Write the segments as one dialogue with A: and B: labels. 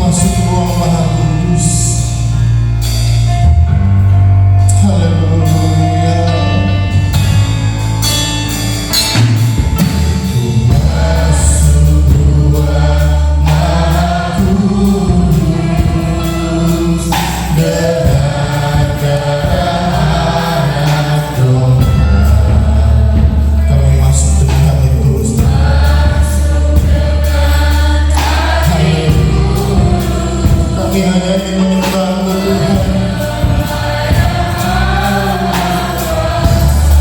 A: masuk ke ruang maha kudus. Haleluya. Ku masuk ruang maha kudus dengan anak domba. Kami masuk dengan hati tulus. Kami hanya ingin menyembah-Mu Tuhan.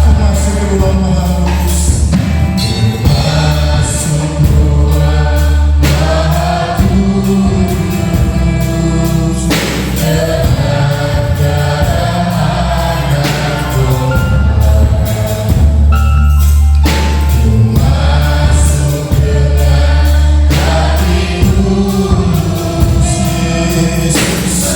A: Ku masuk ke ruang maha kudus. Ku masuk ruang maha kudus dengan darah anak domba. Ku masuk dengan hati tulus, Yesus.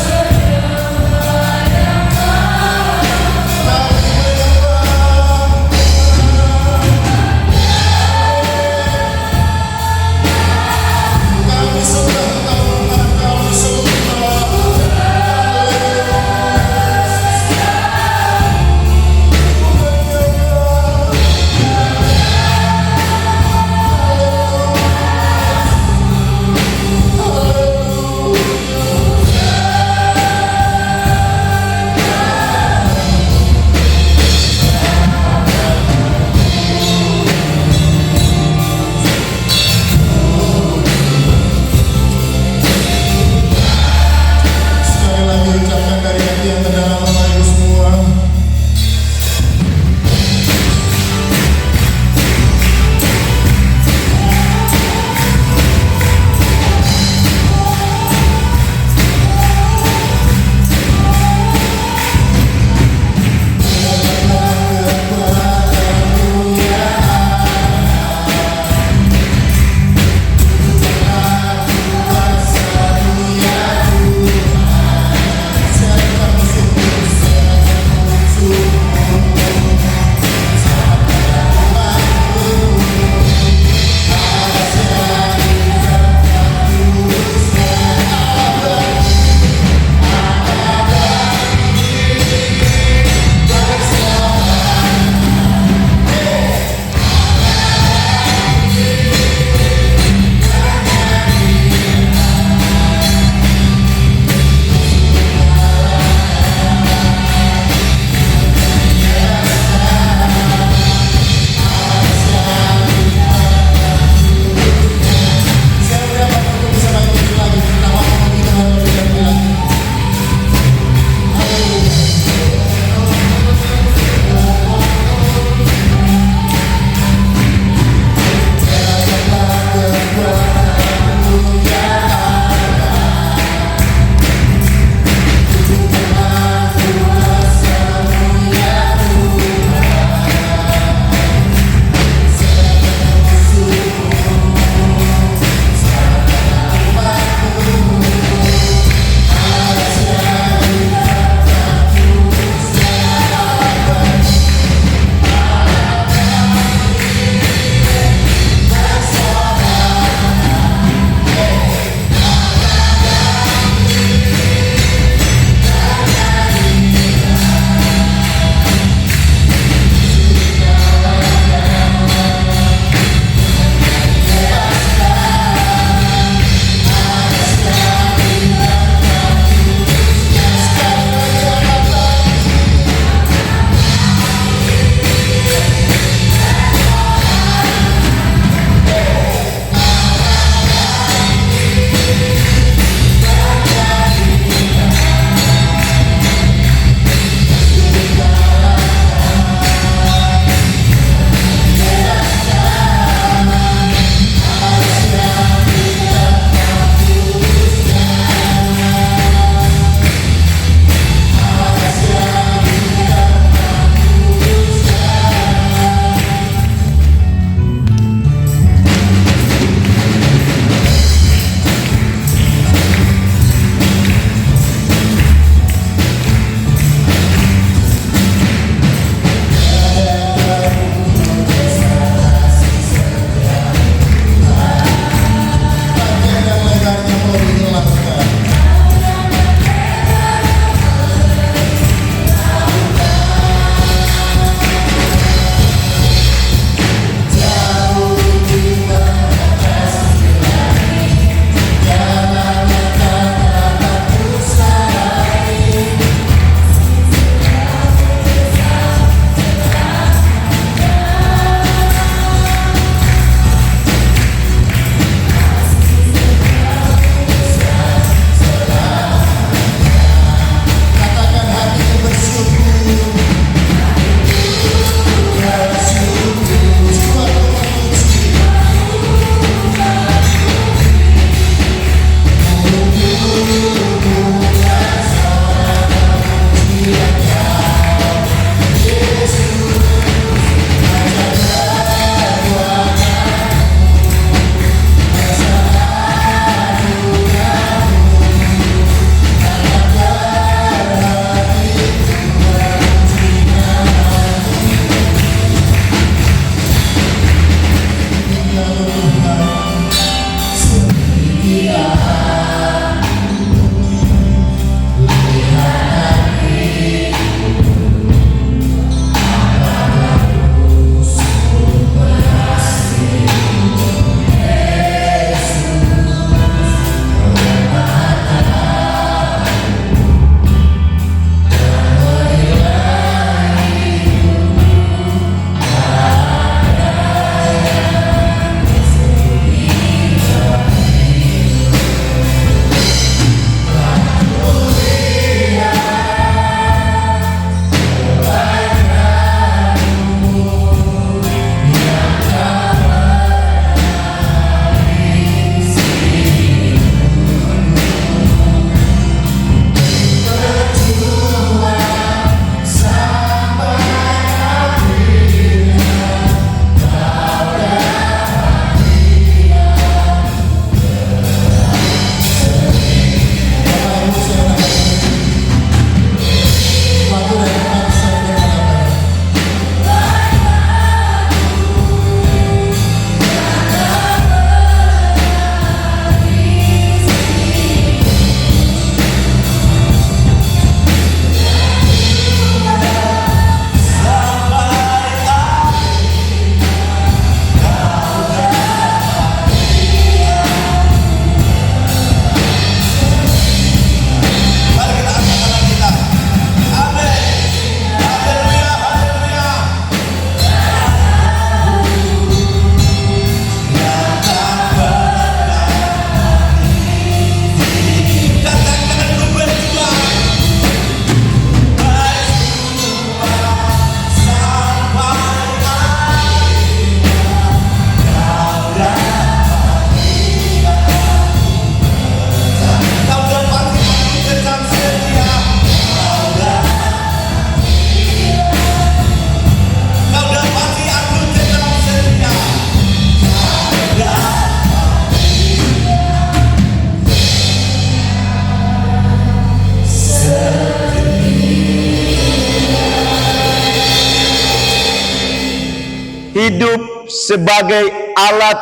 B: sebagai alat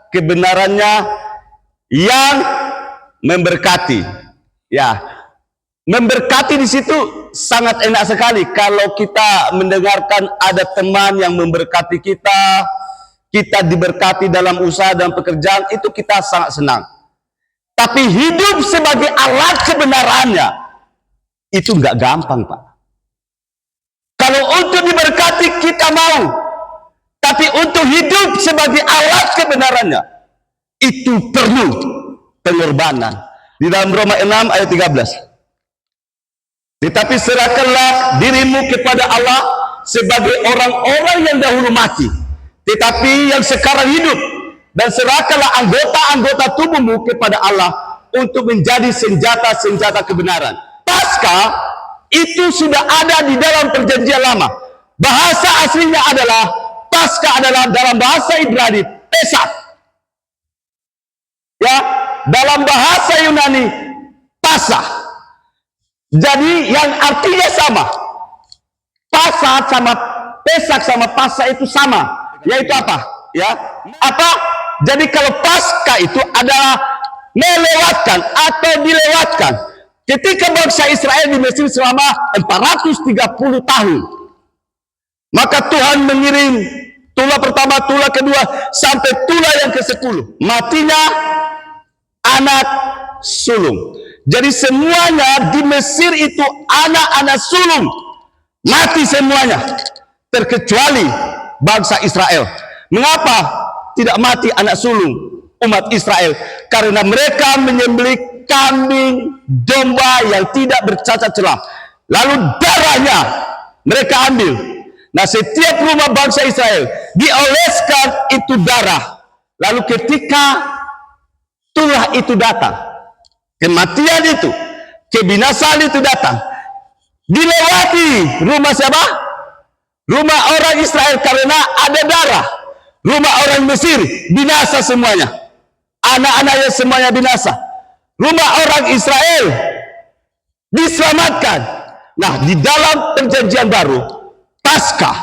B: kebenarannya yang memberkati. Ya, memberkati di situ sangat enak sekali kalau kita mendengarkan ada teman yang memberkati kita, kita diberkati dalam usaha dan pekerjaan, itu kita sangat senang. Tapi hidup sebagai alat kebenarannya itu nggak gampang, Pak. Kalau untuk diberkati kita mau, tapi untuk hidup sebagai alat kebenarannya itu perlu pengorbanan. Di dalam Roma 6 ayat 13. Tetapi serahkanlah dirimu kepada Allah sebagai orang-orang yang dahulu mati, tetapi yang sekarang hidup, dan serahkanlah anggota-anggota tubuhmu kepada Allah untuk menjadi senjata-senjata kebenaran. Paskah itu sudah ada di dalam perjanjian lama. Bahasa aslinya adalah, Paskah adalah dalam bahasa Ibrani Pesach. Ya, dalam bahasa Yunani Pasah. Jadi yang artinya sama. Pasah sama Pesach sama Pasah itu sama. Yaitu apa? Ya, apa? Jadi kalau Paskah itu adalah melewatkan atau dilewatkan. Ketika bangsa Israel di Mesir selama 430 tahun, maka Tuhan mengirim tulah pertama, tulah kedua, sampai tulah yang ke-10. Matinya anak sulung. Jadi semuanya di Mesir itu anak-anak sulung. Mati semuanya. Terkecuali bangsa Israel. Mengapa tidak mati anak sulung umat Israel? Karena mereka menyembelih kambing domba yang tidak bercacat celah. Lalu darahnya mereka ambil. Nah, setiap rumah bangsa Israel dioleskan itu darah. Lalu ketika tulah itu datang, kematian itu, kebinasaan itu datang, dilewati rumah siapa? Rumah orang Israel, karena ada darah. Rumah orang Mesir binasa semuanya, anak-anaknya semuanya binasa. Rumah orang Israel diselamatkan. Nah, di dalam perjanjian baru, Paskah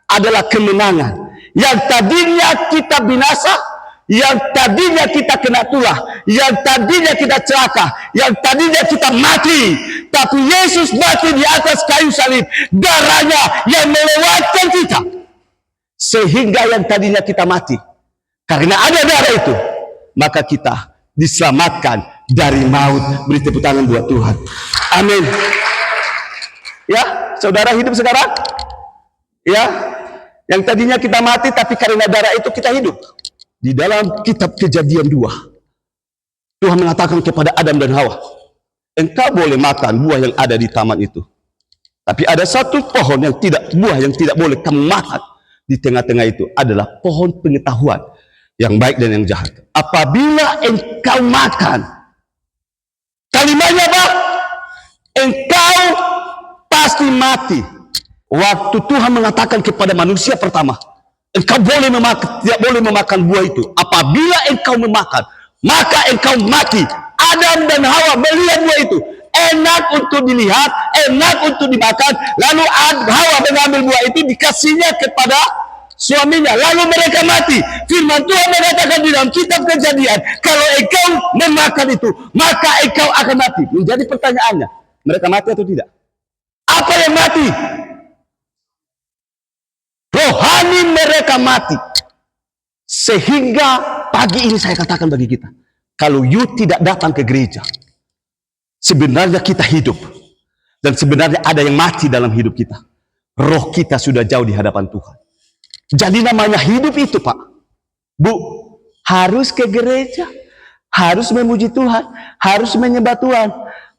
B: adalah kemenangan. Yang tadinya kita binasa, yang tadinya kita kena tulah, yang tadinya kita celaka, yang tadinya kita mati, tapi Yesus mati di atas kayu salib. Darahnya yang melewatkan kita, sehingga yang tadinya kita mati, karena ada darah itu, maka kita diselamatkan dari maut. Beri tepuk tangan buat Tuhan. Amin. Ya, saudara hidup sekarang? Ya, yang tadinya kita mati, tapi karena darah itu kita hidup. Di dalam kitab Kejadian 2, Tuhan mengatakan kepada Adam dan Hawa, engkau boleh makan buah yang ada di taman itu, tapi ada satu pohon yang tidak, buah yang tidak boleh kamu makan. Di tengah-tengah itu adalah pohon pengetahuan yang baik dan yang jahat. Apabila engkau makan, kalimatnya apa? Engkau pasti mati. Waktu Tuhan mengatakan kepada manusia pertama, engkau boleh memakan, tidak boleh memakan buah itu. Apabila engkau memakan, maka engkau mati. Adam dan Hawa melihat buah itu, enak untuk dilihat, enak untuk dimakan. Lalu Hawa mengambil buah itu, dikasihnya kepada suaminya, lalu mereka mati. Firman Tuhan mengatakan di dalam kitab Kejadian, kalau engkau memakan itu, maka engkau akan mati. Menjadi pertanyaannya, mereka mati atau tidak? Apa yang mati? Rohani mereka mati. Sehingga pagi ini saya katakan bagi kita, kalau you tidak datang ke gereja, sebenarnya kita hidup, dan sebenarnya ada yang mati dalam hidup kita. Roh kita sudah jauh di hadapan Tuhan. Jadi namanya hidup itu, Pak, Bu, harus ke gereja, harus memuji Tuhan, harus menyembah Tuhan,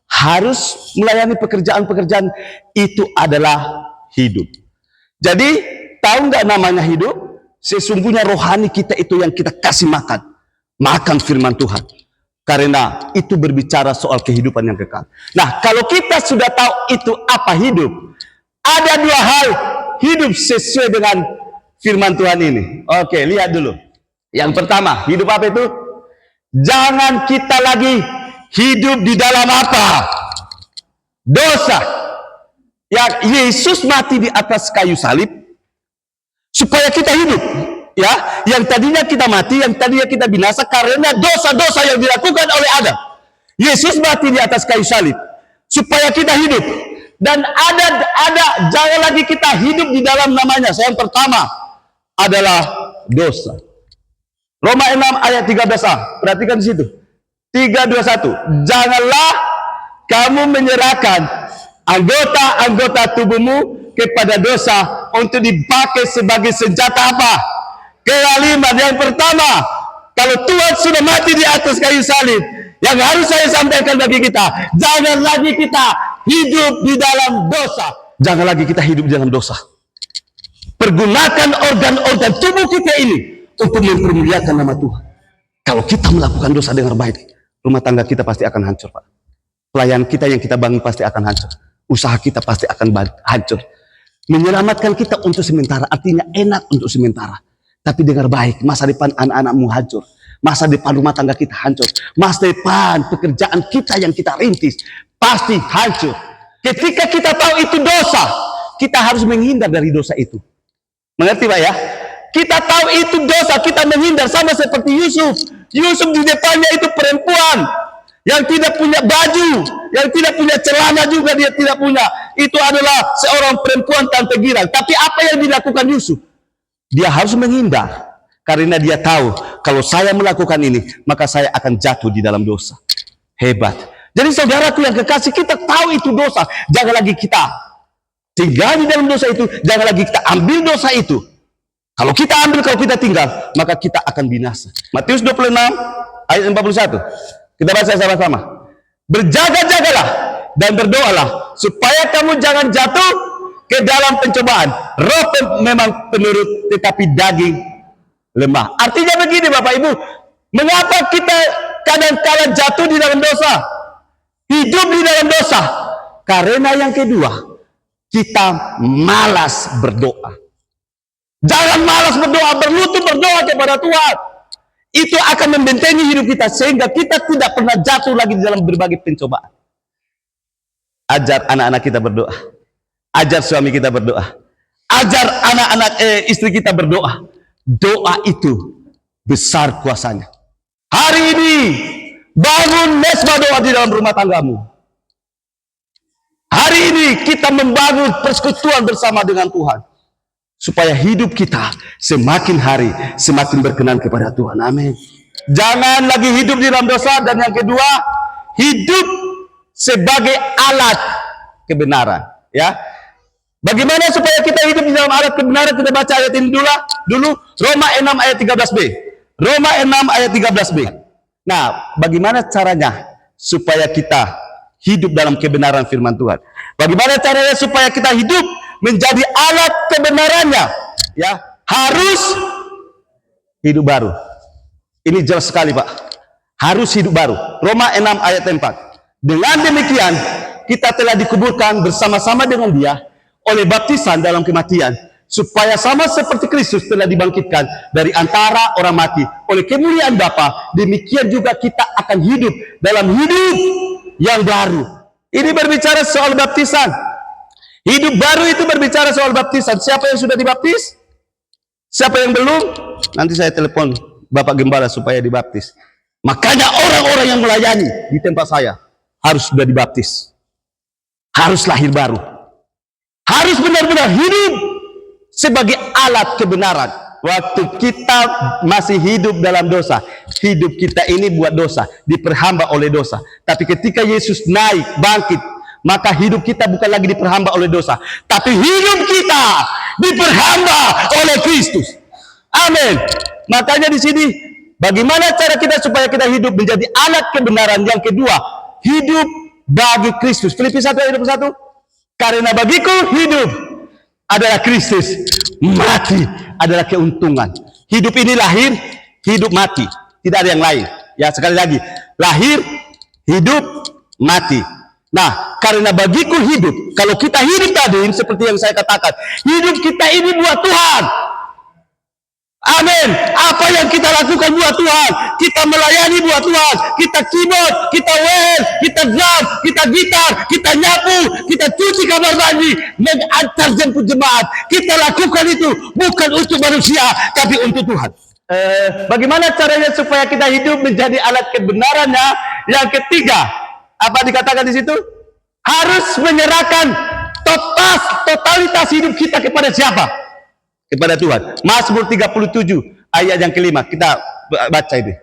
B: harus melayani pekerjaan-pekerjaan. Itu adalah hidup. Jadi tahu nggak namanya hidup? Sesungguhnya rohani kita itu yang kita kasih makan firman Tuhan. Karena itu berbicara soal kehidupan yang kekal. Nah, kalau kita sudah tahu itu apa hidup, ada dua hal hidup sesuai dengan firman Tuhan ini. Oke, lihat dulu. Yang pertama, hidup apa itu? Jangan kita lagi hidup di dalam apa? Dosa. Ya, Yesus mati di atas kayu salib supaya kita hidup. Ya, yang tadinya kita mati, yang tadinya kita binasa karena dosa-dosa yang dilakukan oleh Adam. Yesus mati di atas kayu salib supaya kita hidup. Dan ada jangan lagi kita hidup di dalam namanya. Yang pertama adalah dosa. Roma 6 ayat 13a. Perhatikan di situ. 321. Janganlah kamu menyerahkan anggota-anggota tubuhmu kepada dosa untuk dipakai sebagai senjata apa? Kekaliman. Yang pertama, kalau Tuhan sudah mati di atas kayu salib, yang harus saya sampaikan bagi kita, jangan lagi kita hidup di dalam dosa. Jangan lagi kita hidup di dalam dosa. Pergunakan organ-organ tubuh kita ini untuk mempermuliakan nama Tuhan. Kalau kita melakukan dosa dengan baik, rumah tangga kita pasti akan hancur, Pak. Pelayan kita yang kita bangun pasti akan hancur. Usaha kita pasti akan hancur. Menyelamatkan kita untuk sementara, artinya enak untuk sementara. Tapi dengar baik, masa depan anak-anakmu hancur. Masa depan rumah tangga kita hancur. Masa depan pekerjaan kita yang kita rintis pasti hancur. Ketika kita tahu itu dosa, kita harus menghindar dari dosa itu. Mengerti Pak ya? Kita tahu itu dosa, kita menghindar. Sama seperti Yusuf. Yusuf di depannya itu perempuan yang tidak punya baju, yang tidak punya celana juga dia tidak punya. Itu adalah seorang perempuan tanpa girang. Tapi apa yang dilakukan Yusuf? Dia harus menghindar. Karena dia tahu, kalau saya melakukan ini, maka saya akan jatuh di dalam dosa. Hebat. Jadi saudaraku yang kekasih, kita tahu itu dosa. Jangan lagi kita tinggal di dalam dosa itu. Jangan lagi kita ambil dosa itu. Kalau kita ambil, kalau kita tinggal, maka kita akan binasa. Matius 26, ayat 41. Kita baca sama-sama. Berjaga-jagalah dan berdoalah, supaya kamu jangan jatuh ke dalam pencobaan. Roh memang penurut, tetapi daging lemah. Artinya begini Bapak Ibu, mengapa kita kadang-kadang jatuh di dalam dosa, hidup di dalam dosa? Karena yang kedua, kita malas berdoa. Jangan malas berdoa, berlutut berdoa kepada Tuhan. Itu akan membentengi hidup kita sehingga kita tidak pernah jatuh lagi di dalam berbagai pencobaan. Ajar anak-anak kita berdoa, ajar suami kita berdoa, ajar anak-anak istri kita berdoa. Doa itu besar kuasanya. Hari ini bangun mesbah doa di dalam rumah tanggamu. Hari ini kita membangun persekutuan bersama dengan Tuhan, supaya hidup kita semakin hari semakin berkenan kepada Tuhan. Amin. Jangan lagi hidup di dalam dosa. Dan yang kedua, hidup sebagai alat kebenaran. Ya. Bagaimana supaya kita hidup di dalam alat kebenaran? Kita baca ayat ini dulu. Roma 6 ayat 13b. Roma 6 ayat 13b. Nah, bagaimana caranya supaya kita hidup dalam kebenaran firman Tuhan? Bagaimana caranya supaya kita hidup menjadi alat kebenarannya? Ya, harus hidup baru. Ini jelas sekali, Pak. Harus hidup baru. Roma 6 ayat 4. Dengan demikian, kita telah dikuburkan bersama-sama dengan Dia oleh baptisan dalam kematian, supaya sama seperti Kristus telah dibangkitkan dari antara orang mati oleh kemuliaan Bapa, demikian juga kita akan hidup dalam hidup yang baru. Ini berbicara soal baptisan. Hidup baru itu berbicara soal baptisan. Siapa yang sudah dibaptis? Siapa yang belum? Nanti saya telepon Bapak Gembala supaya dibaptis. Makanya orang-orang yang melayani di tempat saya harus sudah dibaptis. Harus lahir baru. Harus benar-benar hidup sebagai alat kebenaran. Waktu kita masih hidup dalam dosa, hidup kita ini buat dosa, diperhamba oleh dosa. Tapi ketika Yesus naik, bangkit, maka hidup kita bukan lagi diperhamba oleh dosa, tapi hidup kita diperhamba oleh Kristus. Amin. Makanya di sini, bagaimana cara kita supaya kita hidup menjadi alat kebenaran? Yang kedua, hidup bagi Kristus. Filipi 1 ayat 21. Karena bagiku hidup adalah Kristus, mati adalah keuntungan. Hidup ini lahir, hidup mati, tidak ada yang lain. Ya, sekali lagi, lahir, hidup, mati. Nah, karena bagiku hidup, kalau kita hidup tadi seperti yang saya katakan, hidup kita ini buat Tuhan. Amin. Apa yang kita lakukan buat Tuhan, kita melayani buat Tuhan, kita keyboard, kita well, kita drum, kita gitar, kita nyapu, kita cuci kamar mandi, mengantar jemput jemaat. Kita lakukan itu bukan untuk manusia, tapi untuk Tuhan. Bagaimana caranya supaya kita hidup menjadi alat kebenarannya? Yang ketiga, apa dikatakan di situ? Harus menyerahkan totalitas hidup kita kepada siapa? Kepada Tuhan. Mazmur 37 ayat yang kelima, kita baca ini.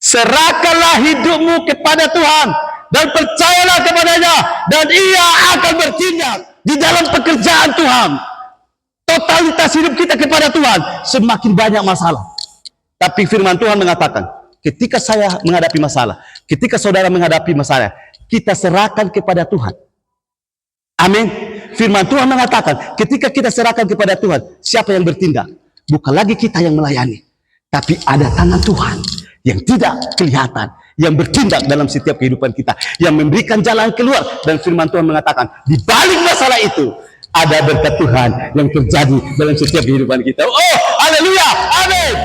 B: Serahkanlah hidupmu kepada Tuhan dan percayalah kepadanya, dan Ia akan bertindak di dalam pekerjaan Tuhan. Totalitas hidup kita kepada Tuhan. Semakin banyak masalah, tapi firman Tuhan mengatakan, ketika saya menghadapi masalah, ketika saudara menghadapi masalah, kita serahkan kepada Tuhan. Amin. Firman Tuhan mengatakan, ketika kita serahkan kepada Tuhan, siapa yang bertindak? Bukan lagi kita yang melayani, tapi ada tangan Tuhan yang tidak kelihatan, yang bertindak dalam setiap kehidupan kita, yang memberikan jalan keluar. Dan firman Tuhan mengatakan, di balik masalah itu ada berkat Tuhan yang terjadi dalam setiap kehidupan kita. Oh, haleluya, amin.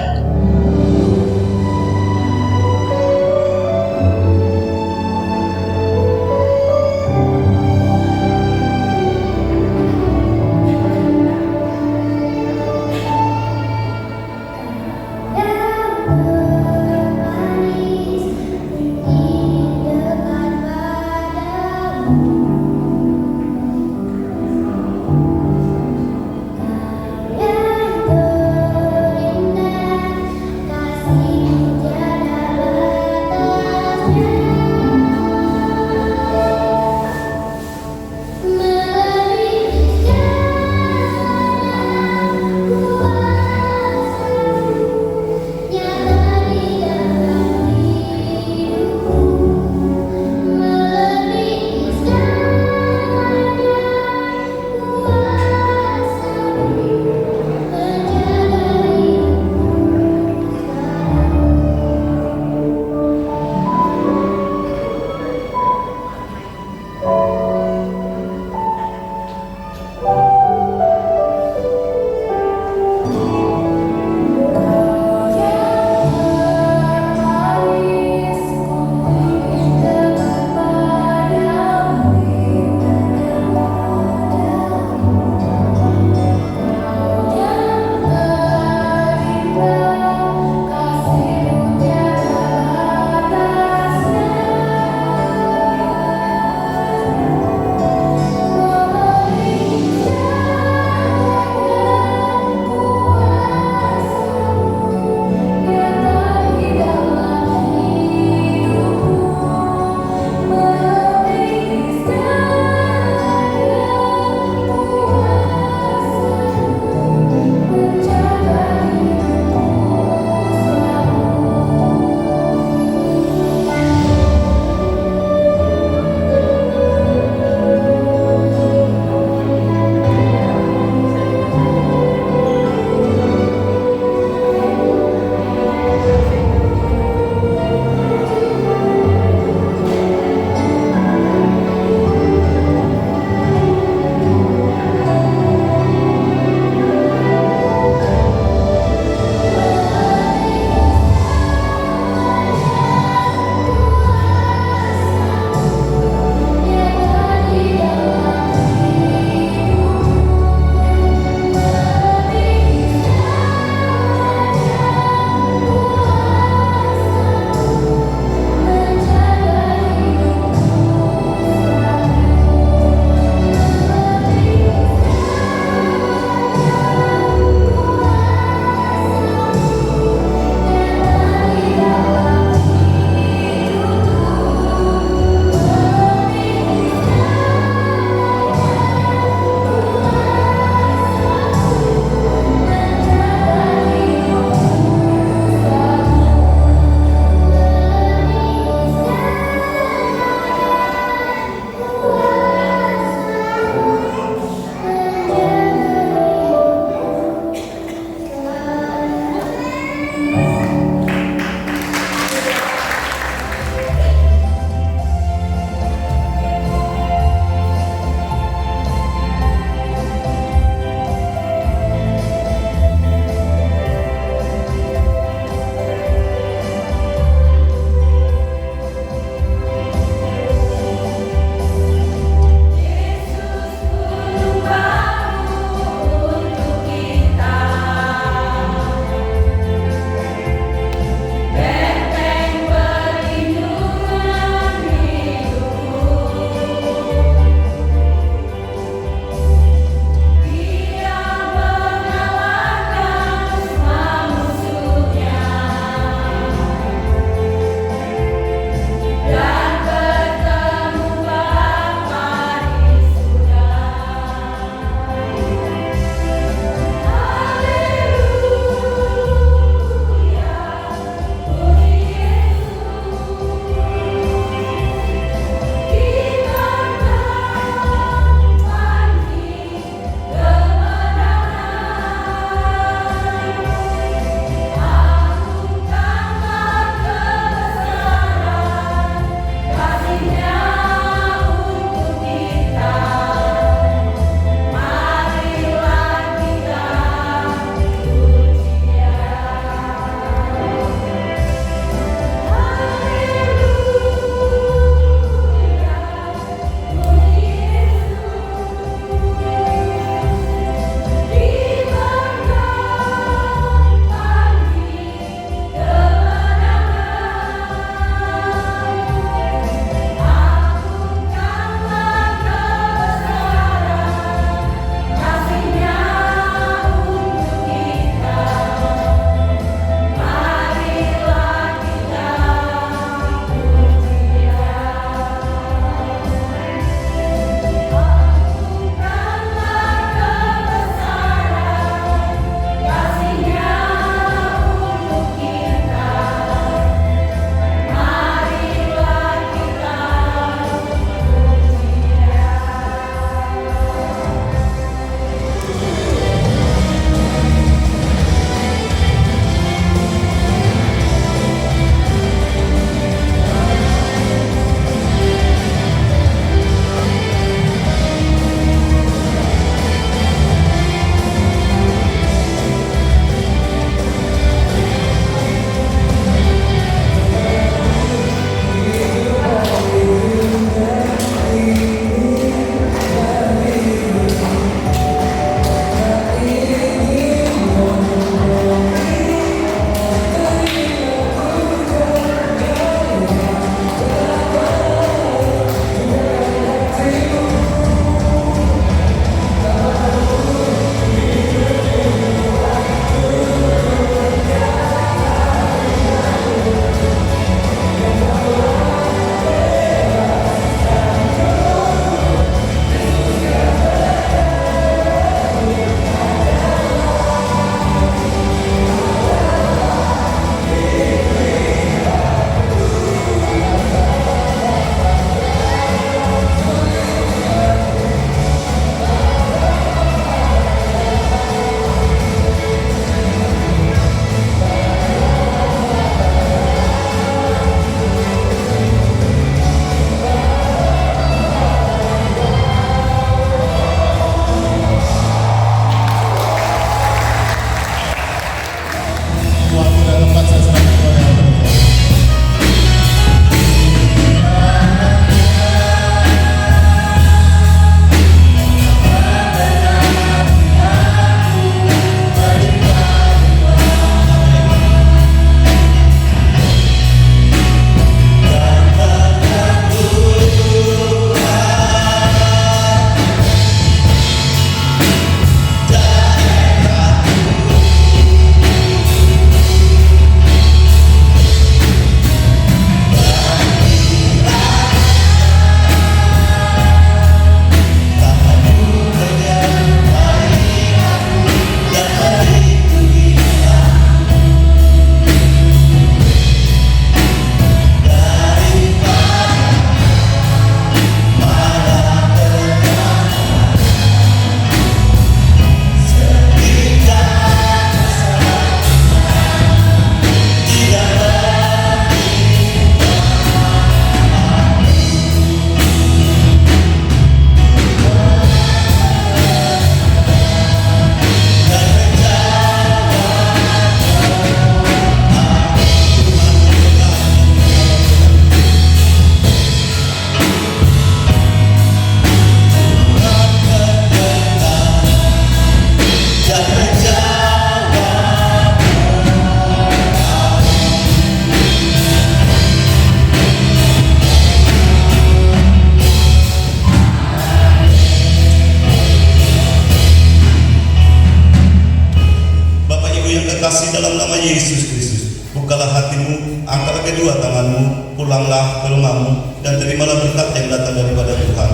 A: pulanglah ke rumahmu dan terimalah berkat yang datang daripada Tuhan.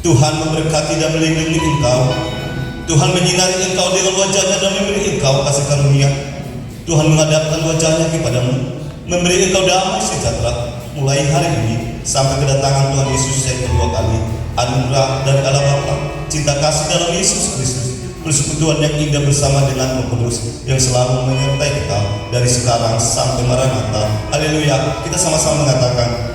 A: Tuhan memberkati dan melindungi engkau. Tuhan menyinari engkau dengan wajahnya dan memberi engkau kasih karunia. Tuhan menghadapkan wajahnya kepadamu, memberi engkau damai sejahtera mulai hari ini sampai kedatangan Tuhan Yesus yang kedua kali. Anugerah dari Allah Bapa, cinta kasih dalam Yesus Kristus, persekutuan yang indah bersama dengan Roh Kudus yang selalu menyertai kita dari sekarang sampai Maranatha. Haleluya. Kita sama-sama mengatakan